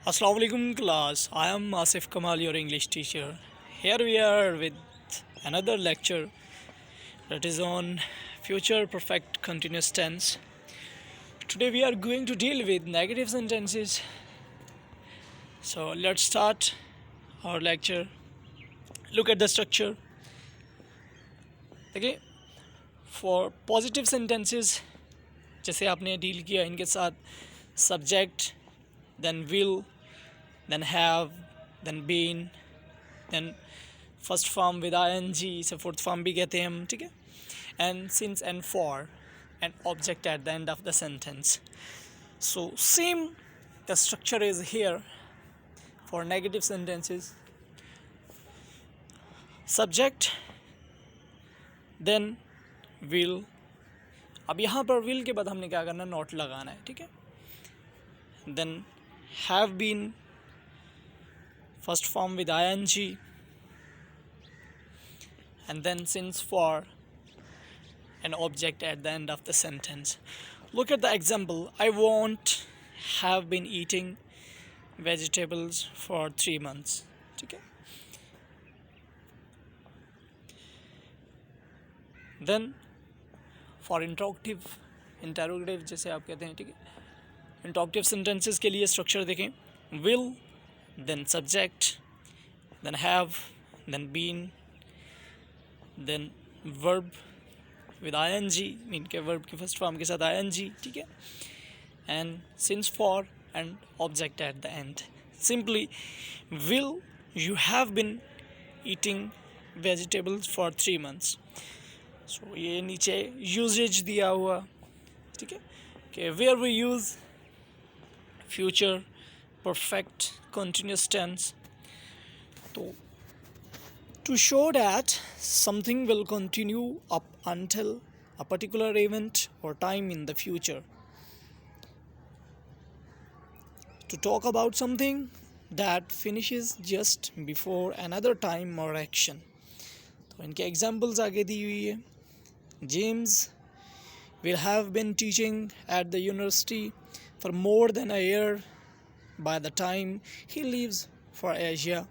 Assalamu alaikum class. I am Asif Kamal, your English teacher. Here we are with another lecture that is on future perfect continuous tense. Today we are going to deal with negative sentences. So let's start our lecture. Look at the structure. Okay, for positive sentences जैसे आपने deal किया इनके साथ subject, then will, then have, then been, then first form with I N G से fourth form भी कहते हैं हम, ठीक है, and since and for and object at the end of the sentence. So same the structure is here for negative sentences. Subject, then will. अब यहाँ पर विल के बाद हमने क्या करना है, नॉट लगाना है, ठीक है. Then have been, first form with I N G, and then since for an object at the end of the sentence. Look at the example. I won't have been eating vegetables for 3 months. Okay. Then for interrogative जैसे आप कहते हैं, ठीक है, interrogative sentences के लिए structure देखें. Will, then subject, then have, then been, then verb with ing, mean के verb के फर्स्ट फॉर्म के साथ ing, ठीक है, and since for and object at the end. Simply, will you have been eating vegetables for 3 months. So ये नीचे usage दिया हुआ, ठीक है, कि where we use future perfect continuous tense. तो to show that something will continue up until a particular event or time in the future. To talk about something that finishes just before another time or action. तो इनके examples आगे दी हुई है. James will have been teaching at the university for more than a year by the time he leaves for Asia.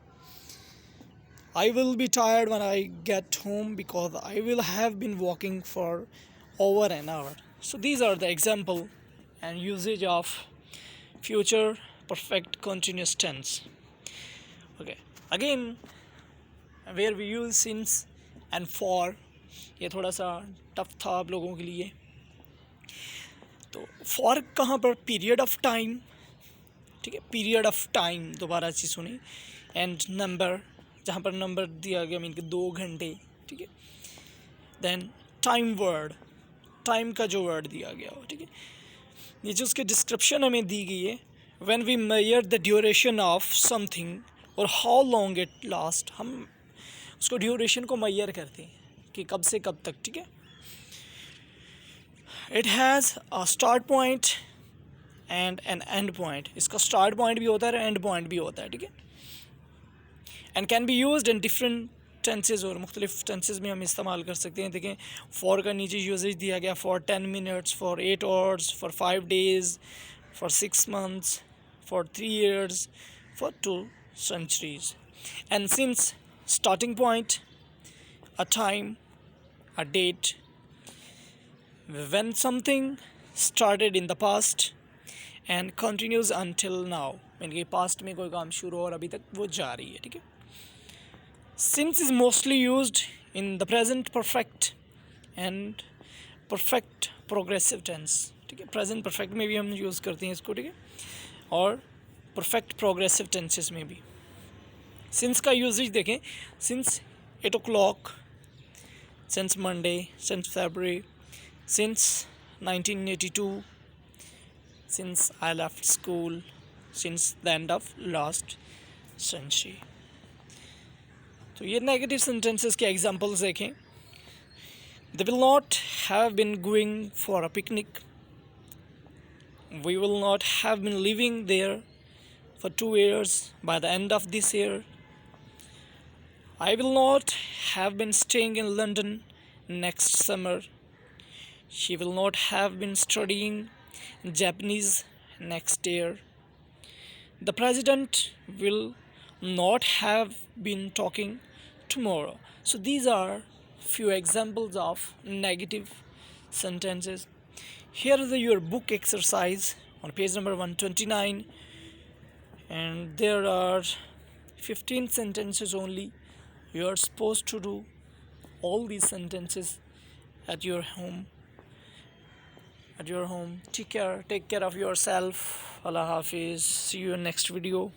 I will be tired when I get home because I will have been walking for over an hour. So these are the example and usage of future perfect continuous tense. Okay. Again, where we use since and for, ये थोड़ा सा tough था आप लोगों के लिए. तो for कहाँ पर, पीरियड ऑफ टाइम, ठीक है, पीरियड ऑफ टाइम, दोबारा चीज़ सुनी, एंड नंबर, जहाँ पर नंबर दिया गया मीन के 2 घंटे, ठीक है. देन टाइम वर्ड, टाइम का जो वर्ड दिया गया हो, ठीक है. ये जो उसके डिस्क्रिप्शन हमें दी गई है, when we measure the duration of something और हाउ लॉन्ग इट लास्ट, हम उसको ड्यूरेशन को मेजर करते हैं कि कब से कब तक, ठीक है. It has a start point and an end point. इसका स्टार्ट पॉइंट भी होता है, एंड पॉइंट भी होता है, ठीक है. And can be used in different tenses, और मुख्तलिफ टेंसेज में हम इस्तेमाल कर सकते हैं. देखें, फॉर का नीचे यूजेज दिया गया, for 10 minutes, for 8 hours, for 5 days, for 6 months, for 3 years, for 2 centuries. And since, starting point, a time, a date, when something started in the past and continues until now, यानी past में कोई काम शुरू हो और अभी तक वो जारी है, ठीक है. Since is mostly used in the present perfect and perfect progressive tense, ठीक है. present perfect में भी हम यूज़ करते हैं इसको, ठीक है, और perfect progressive tenses में भी. since का यूजेज देखें, since 8 o'clock, since Monday, since February, since 1982, since I left school, since the end of last century. तो ये नेगेटिव सेंटेंसेस के एग्जांपल्स देखें. They will not have been going for a picnic. We will not have been living there for 2 years by the end of this year. I will not have been staying in London next summer. She will not have been studying Japanese next year. The president will not have been talking tomorrow. So these are few examples of negative sentences. Here is your book exercise on page number 129, and there are 15 sentences only. You are supposed to do all these sentences at your home. Take care of yourself. Allah Hafiz. See you in next video.